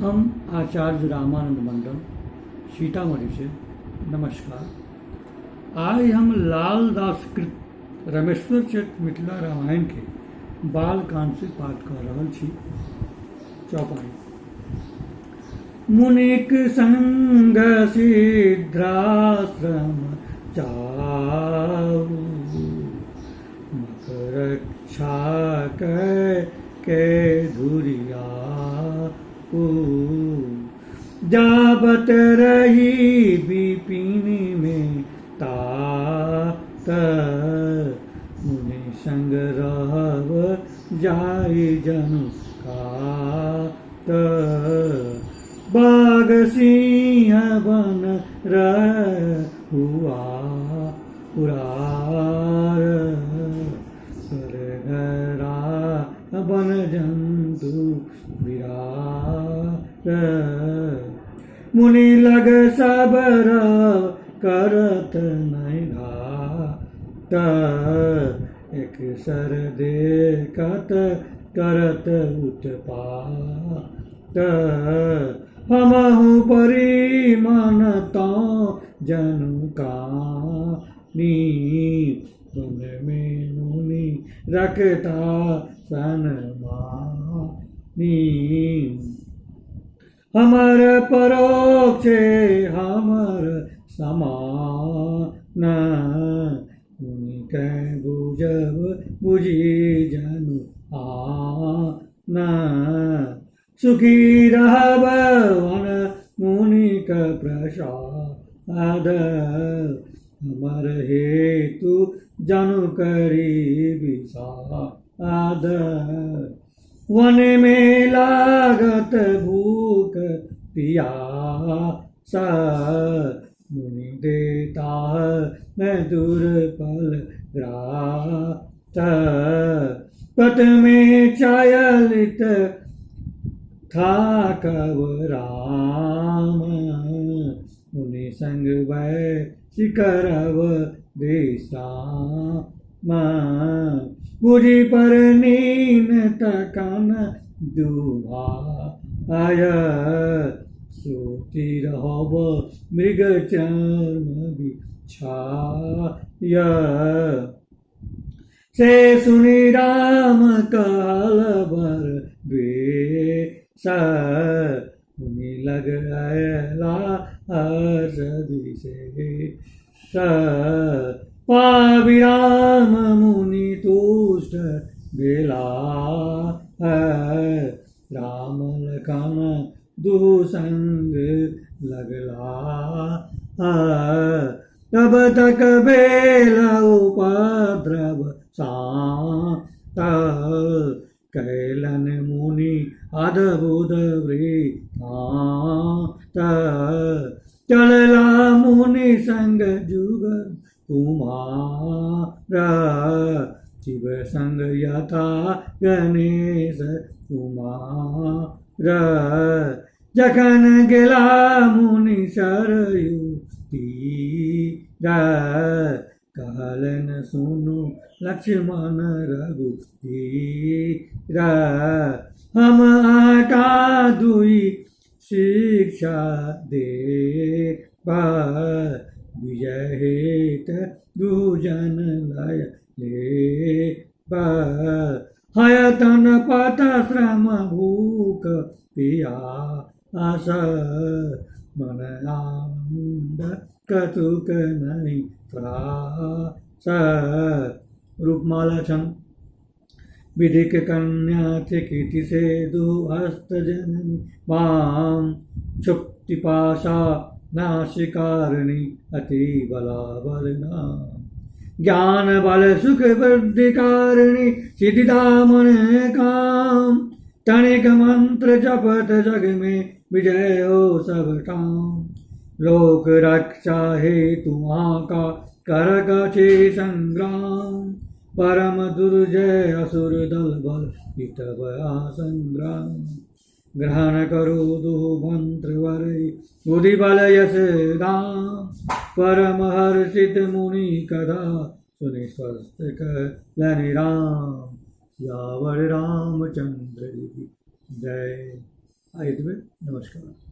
हम आचार्य रामानंद मंडल सीतामढ़ी से नमस्कार। आज हम लाल दास कृत रमेश्वर चरित मिथिला रामायण के बाल कांड से पाठ कर रहल छी। चौपाई। मुनिक संग सिद्धाश्रम जाऊ, मकर रक्षा के धुरिया जाबत रही विपिन में तात, मुनि संग रहब जाय जनु कात, बाघ सिंह बन रहुआ पुरार, सरगरा बन जंतु विरार, मुनि लग सबर करत नहीं घात, एक सर देखत करत उत्पात, हमहु परी मनता जनु कानी, वन में मुनि रखता सनमानी, हमर परोक्षे हमर समान, मुनि कै बुझब बुझी जनु आन, सुखी रहब वन मुनिक प्रसाद, हमर हेतु जनु करी विषाद, वन में लागत भूख पियास, मुनि देता मैं दुर्बल ग्रास, पथ में चायलित था कव राम, मुनि संग वै शिखरव विश्राम, बुझी पर नीन तकन दुभाय, सोती रहब मृग चर्म बिछाय, से सुनि राम कहल बर बेस, मुनि लग अयला हर्ष विशेष, पावि राम मुनि तुष्ट भेला, राम लखन दुहु संग लगला, तब तक भेल उपद्रव शांत, कैलन मुनि अद्भुत वृत्तांत, चलला मुनि संग जुगल कुमार, शिव संग यथा गणेश कुमार, जखन गेला मुनि सरयू तीर, कहलन सुनु लक्ष्मण रघुवीर, हम आका दुई शिक्षा देबा, विजय हेत दुजन लय लेबा, हयतन पथ श्रम भूख पियास, मन आनंद कतुक नहीं त्रास, रूपमाला छंद। विधिक कन्या थे कीर्ति से दुहस्त जननी, वाम क्षुप्ति पाशा नाशिकारिणी, अति बला बलना, ज्ञान बल सुख वृद्धि कारिणी, सिद्धिदा मन काम, तनिक मंत्र जपत जग में विजय हो सब ठाम, लोक रक्षा हेतु का कर कछे संग्राम, परम दुर्जय असुर दल बल हितव संग्राम, ग्रहण करो दुहु मंत्र वरई बुद्धि बल यश दाम, परम हर्षित मुनि कथा सुनि स्वस्थ कहलनि राम, सियावर रामचंद्र की जय। एतबे। नमस्कार।